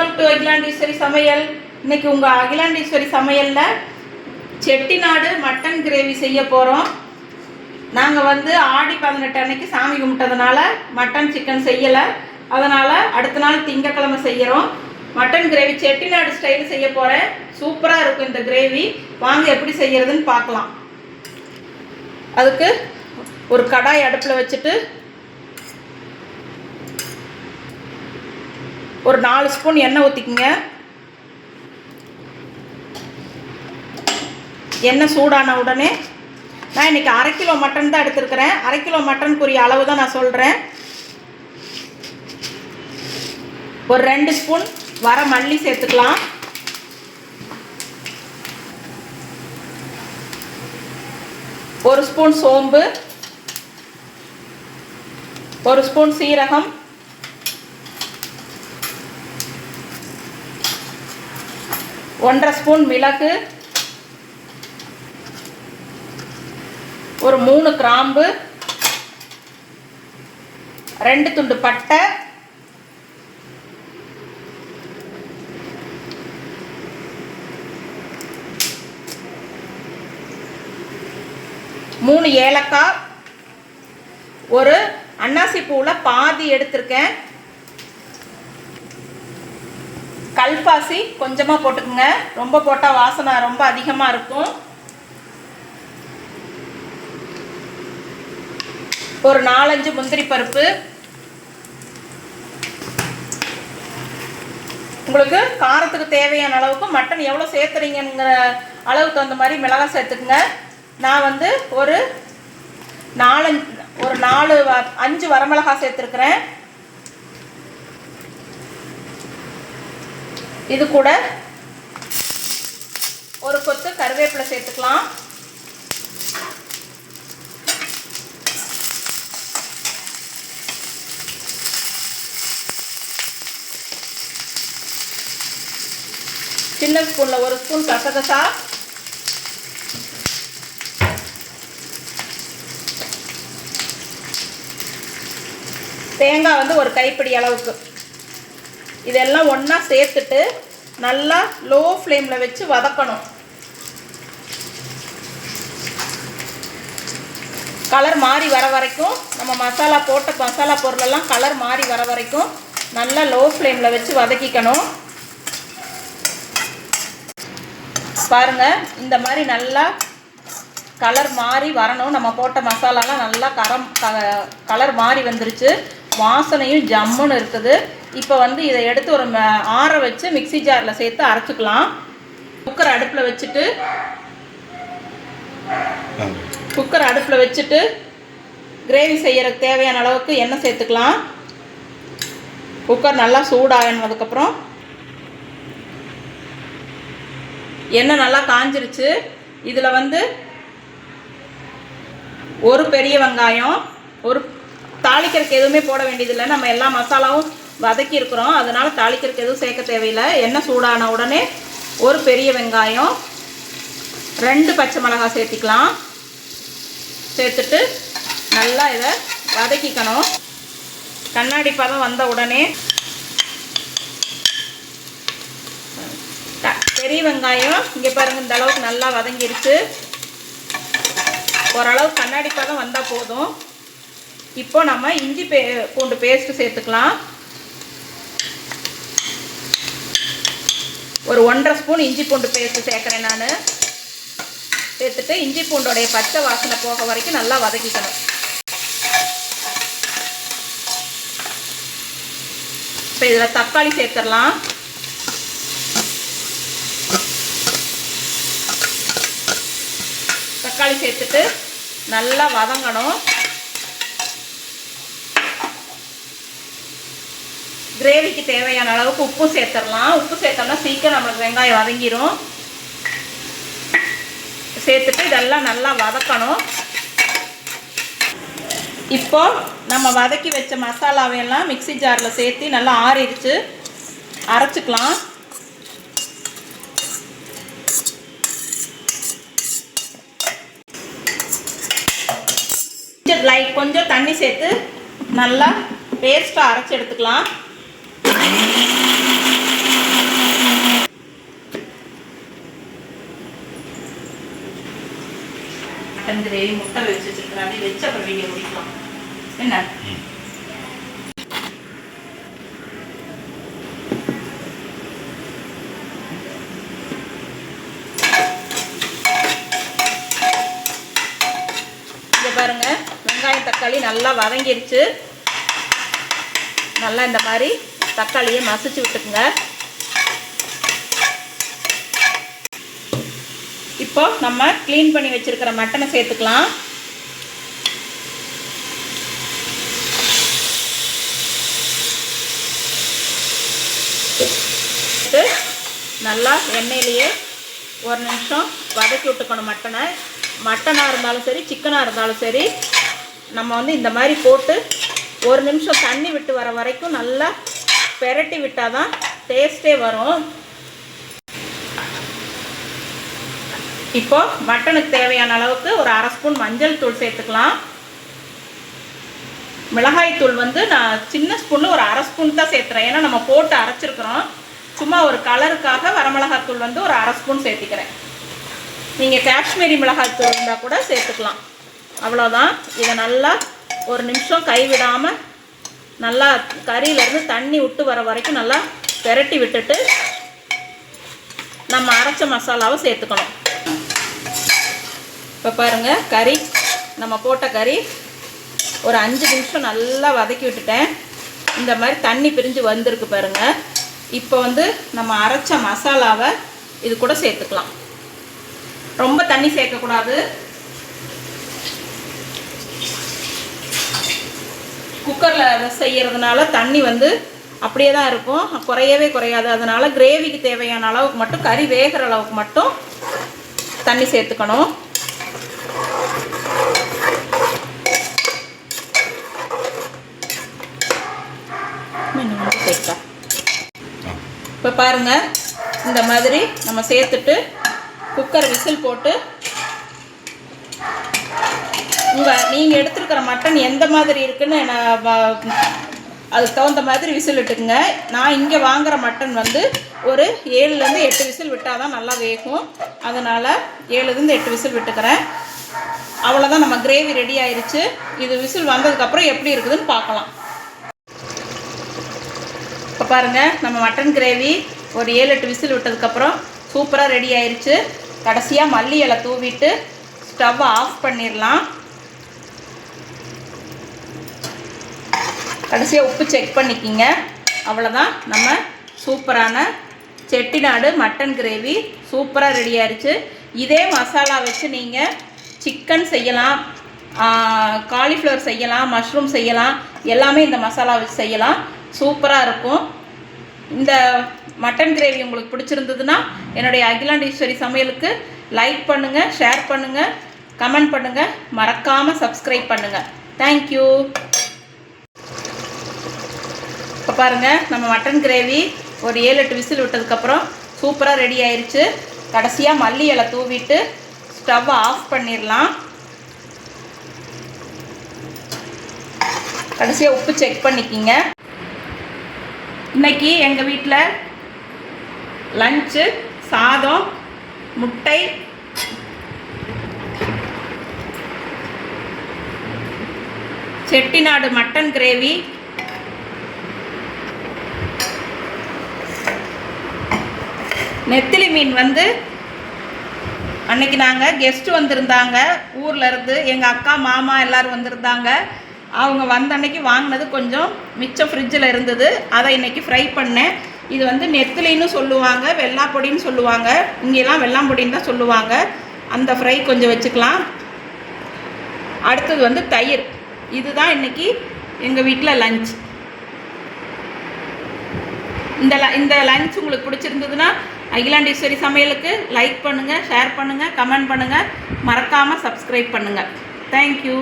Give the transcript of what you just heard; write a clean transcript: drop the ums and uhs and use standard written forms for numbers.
Welcome to Akilandeswari சமையல். இன்னைக்கு உங்கள் அகிலாண்டீஸ்வரி சமையலில் செட்டிநாடு மட்டன் கிரேவி செய்ய போகிறோம். நாங்கள் ஆடி 18 அன்னைக்கு சாமி கும்பிட்டதுனால மட்டன் சிக்கன் செய்யலை. அதனால் அடுத்த நாள் திங்கக்கிழமை செய்கிறோம். மட்டன் கிரேவி செட்டிநாடு ஸ்டைல் செய்ய போகிறேன். சூப்பராக இருக்கும் இந்த கிரேவி. வாங்க எப்படி செய்கிறதுன்னு பார்க்கலாம். அதுக்கு ஒரு கடாய் அடுப்பில் வச்சுட்டு ஒரு 4 ஸ்பூன் எண்ணெய் ஊற்றிக்குங்க. எண்ணெய் சூடான உடனே நான் இன்றைக்கி 1/2 கிலோ மட்டன் தான் எடுத்துருக்கிறேன். 1/2 கிலோ மட்டனுக்குரிய அளவு தான் நான் சொல்கிறேன். ஒரு 2 ஸ்பூன் வர மல்லி சேர்த்துக்கலாம். ஒரு ஸ்பூன் சோம்பு, ஒரு ஸ்பூன் சீரகம், ஒன்றரை ஸ்பூன் மிளகு, ஒரு 3 கிராம்பு, 2 துண்டு பட்டை, 3 ஏலக்காய், ஒரு அன்னாசி பூவில் பாதி எடுத்திருக்கேன். கல்பாசி கொஞ்சமாக போட்டுக்குங்க. ரொம்ப போட்டால் வாசனை ரொம்ப அதிகமாக இருக்கும். ஒரு 4-5 முந்திரி பருப்பு. உங்களுக்கு காரத்துக்கு தேவையான அளவுக்கு மட்டன் எவ்வளோ சேர்த்துறீங்கிற அளவுக்கு தகுந்த மாதிரி மிளகாய் சேர்த்துக்குங்க. நான் ஒரு 4-5 வரமிளகாய் சேர்த்துருக்குறேன். இது கூட ஒரு கொத்து கருவேப்பிலை சேர்த்துக்கலாம். சின்ன ஸ்பூனில் 1 ஸ்பூன் கசகசா, தேங்காய் ஒரு கைப்பிடி அளவுக்கு. இதெல்லாம் ஒன்றா சேர்த்துட்டு நல்லா லோ ஃப்ளேமில் வச்சு வதக்கணும். கலர் மாறி வர வரைக்கும், நம்ம மசாலா பொருளெல்லாம் கலர் மாறி வர வரைக்கும் நல்லா லோ ஃப்ளேமில் வச்சு வதக்கிக்கணும். பாருங்கள், இந்த மாதிரி நல்லா கலர் மாறி வரணும். நம்ம போட்ட மசாலாலாம் நல்லா கலர் மாறி வந்துருச்சு. வாசனையும் ஜம்முன்னு இருக்குது. இப்போ இதை எடுத்து ஒரு ஆற வச்சு மிக்ஸி ஜாரில் சேர்த்து அரைச்சிக்கலாம். குக்கர் அடுப்பில் வச்சுட்டு கிரேவி செய்யறதுக்கு தேவையான அளவுக்கு எண்ணெய் சேர்த்துக்கலாம். குக்கர் நல்லா சூடானதுக்கப்புறம் எண்ணெய் நல்லா காஞ்சிருச்சு. இதில் ஒரு பெரிய வெங்காயம், ஒரு தாளிக்கிறதுக்கு எதுவுமே போட வேண்டியதில்லை. நம்ம எல்லா மசாலாவும் வதக்கி இருக்கிறோம். அதனால் தாளிக்கிறதுக்கு எதுவும் சேர்க்க தேவையில்லை. எண்ணெய் சூடான உடனே ஒரு பெரிய வெங்காயம், 2 பச்சை மிளகாய் சேர்த்திக்கலாம். சேர்த்துட்டு நல்லா இதை வதக்கிக்கணும். கண்ணாடி பதம் வந்த உடனே பெரிய வெங்காயம் இங்கே பாருங்கள், இந்த அளவுக்கு நல்லா வதங்கிருச்சு. ஓரளவு கண்ணாடி பதம் வந்தால் போதும். இப்போ நம்ம இஞ்சி பூண்டு பேஸ்ட்டு சேர்த்துக்கலாம். ஒரு 1.5 ஸ்பூன் இஞ்சி பூண்டு பேஸ்ட்டு சேர்க்குறேன் நான். சேர்த்துட்டு இஞ்சி பூண்டோடைய பச்சை வாசனை போக வரைக்கும் நல்லா வதக்கிக்கணும். இப்போ இதில் தக்காளி சேர்த்துடலாம். தக்காளி சேர்த்துட்டு நல்லா வதங்கணும். கிரேவிக்கு தேவையான அளவுக்கு உப்பு சேர்த்துடலாம். உப்பு சேர்த்தோம்னா சீக்கிரம் நம்மளுக்கு வெங்காயம் வதங்கிடும். சேர்த்துட்டு இதெல்லாம் நல்லா வதக்கணும். இப்போ நம்ம வதக்கி வச்ச மசாலாவையெல்லாம் மிக்ஸி ஜாரில் சேர்த்து நல்லா ஆறிடுச்சு, அரைச்சிக்கலாம். கொஞ்சம் தண்ணி சேர்த்து நல்லா பேஸ்ட்டாக அரைச்சி எடுத்துக்கலாம். மட்டன் கிரேவி, முட்டை வச்சு வச்சுருக்கிறேன். அப்படி வச்சு அப்புறம் வீடியோ முடிக்கலாம். என்ன இங்கே பாருங்கள், வெங்காயம் தக்காளி நல்லா வதங்கிருச்சு. நல்லா இந்த மாதிரி தக்காளியை மசிச்சு விட்டுக்குங்க. இப்போ நம்ம க்ளீன் பண்ணி வச்சிருக்கிற மட்டனை சேர்த்துக்கலாம். நல்லா எண்ணெயிலேயே ஒரு நிமிஷம் வதக்கி விட்டுக்கணும். மட்டனாக இருந்தாலும் சரி, சிக்கனாக இருந்தாலும் சரி, நம்ம வந்து இந்த மாதிரி போட்டு ஒரு நிமிஷம் தண்ணி விட்டு வர வரைக்கும் நல்லா பெரட்டி விட்டால் தான் டேஸ்ட்டே வரும். இப்போ மட்டனுக்கு தேவையான அளவுக்கு ஒரு 1/2 ஸ்பூன் மஞ்சள் தூள் சேர்த்துக்கலாம். மிளகாய் தூள் வந்து நான் சின்ன ஸ்பூனில் ஒரு 1/2 ஸ்பூன் தான் சேர்த்துறேன். ஏன்னா நம்ம போட்டு அரைச்சிருக்கிறோம். சும்மா ஒரு கலருக்காக வரமிளகாய் தூள் வந்து ஒரு 1/2 ஸ்பூன் சேர்த்திக்கிறேன். நீங்கள் காஷ்மீரி மிளகாய் தூள் இருந்தால் கூட சேர்த்துக்கலாம். அவ்வளோதான். இதை நல்லா ஒரு நிமிஷம் கைவிடாமல் நல்லா கறியிலேருந்து தண்ணி விட்டு வர வரைக்கும் நல்லா பெரட்டி விட்டுட்டு நம்ம அரைச்ச மசாலாவை சேர்த்துக்கணும். இப்போ பாருங்கள், கறி நம்ம போட்ட கறி ஒரு 5 நிமிஷம் நல்லா வதக்கி விட்டுட்டேன். இந்த மாதிரி தண்ணி பிரிஞ்சு வந்திருக்கு பாருங்கள். இப்போ வந்து நம்ம அரைச்ச மசாலாவை இது கூட சேர்த்துக்கலாம். ரொம்ப தண்ணி சேர்க்கக்கூடாது. குக்கரில் செய்கிறதுனால தண்ணி வந்து அப்படியே தான் இருக்கும், குறையவே குறையாது. அதனால் கிரேவிக்கு தேவையான அளவுக்கு மட்டும், கறி வேகிற அளவுக்கு மட்டும் தண்ணி சேர்த்துக்கணும். இப்போ பாருங்கள், இந்த மாதிரி நம்ம சேர்த்துட்டு குக்கர் விசில் போட்டு நீங்கள் எடுத்துருக்கிற மட்டன் எந்த மாதிரி இருக்குன்னு அதுக்கு தகுந்த மாதிரி விசில் விட்டுக்குங்க. நான் இங்கே வாங்குகிற மட்டன் வந்து ஒரு 7லேருந்து 8 விசில் விட்டால் தான் நல்லா வேகும். அதனால் 7லேருந்து 8 விசில் விட்டுக்கிறேன். அவ்வளோதான், நம்ம கிரேவி ரெடி ஆயிடுச்சு. இது விசில் வந்ததுக்கப்புறம் எப்படி இருக்குதுன்னு பார்க்கலாம். இப்போ பாருங்கள், நம்ம மட்டன் கிரேவி ஒரு 7-8 விசில் விட்டதுக்கப்புறம் சூப்பராக ரெடி ஆயிடுச்சு. கடைசியாக மல்லி இலை தூவிட்டு ஸ்டவ்வை ஆஃப் பண்ணிடலாம். கடைசியாக உப்பு செக் பண்ணிக்கிங்க. அவ்வளோதான், நம்ம சூப்பரான செட்டிநாடு மட்டன் கிரேவி சூப்பராக ரெடி ஆயிடுச்சு. இதே மசாலா வச்சு நீங்கள் சிக்கன் செய்யலாம், காலிஃப்ளவர் செய்யலாம், மஷ்ரூம் செய்யலாம், எல்லாமே இந்த மசாலா வச்சு செய்யலாம். சூப்பராக இருக்கும். இந்த மட்டன் கிரேவி உங்களுக்கு பிடிச்சிருந்ததுன்னா என்னுடைய அகிலாண்டீஸ்வரி சமையலுக்கு லைக் பண்ணுங்கள், ஷேர் பண்ணுங்கள், கமெண்ட் பண்ணுங்கள், மறக்காமல் சப்ஸ்கிரைப் பண்ணுங்கள். தேங்க்யூ. இப்போ பாருங்கள், நம்ம மட்டன் கிரேவி ஒரு 7-8 விசில் விட்டதுக்கப்புறம் சூப்பராக ரெடி ஆயிடுச்சு. கடைசியாக மல்லி இலை தூவிட்டு ஸ்டவ்வை ஆஃப் பண்ணிடலாம். கடைசியாக உப்பு செக் பண்ணிக்கிங்க. இன்றைக்கி எங்கள் வீட்டில் லஞ்சு சாதம், முட்டை, செட்டிநாடு மட்டன் கிரேவி, நெத்திலி மீன் வந்து அன்னைக்கு நாங்கள் கெஸ்ட்டு வந்திருந்தாங்க ஊர்லேருந்து. எங்கள் அக்கா மாமா எல்லோரும் வந்திருந்தாங்க. அவங்க வந்த அன்னைக்கு வாங்கினது கொஞ்சம் மிச்சம் ஃப்ரிட்ஜில் இருந்தது. அதை இன்றைக்கி ஃப்ரை பண்ணேன். இது வந்து நெத்திலின்னு சொல்லுவாங்க, வெள்ளாப்பொடின்னு சொல்லுவாங்க. இங்கெல்லாம் வெள்ளாம்பொடின்னு தான் சொல்லுவாங்க. அந்த ஃப்ரை கொஞ்சம் வச்சுக்கலாம். அடுத்தது வந்து தயிர். இதுதான் இன்றைக்கி எங்கள் வீட்டில் லஞ்ச். இந்த லஞ்ச் உங்களுக்கு பிடிச்சிருந்ததுன்னா அகிலாண்டீஸ்வரி சமையலுக்கு லைக் பண்ணுங்கள், ஷேர் பண்ணுங்கள், கமெண்ட் பண்ணுங்கள், மறக்காமல் சப்ஸ்கிரைப் பண்ணுங்கள். தேங்க்யூ.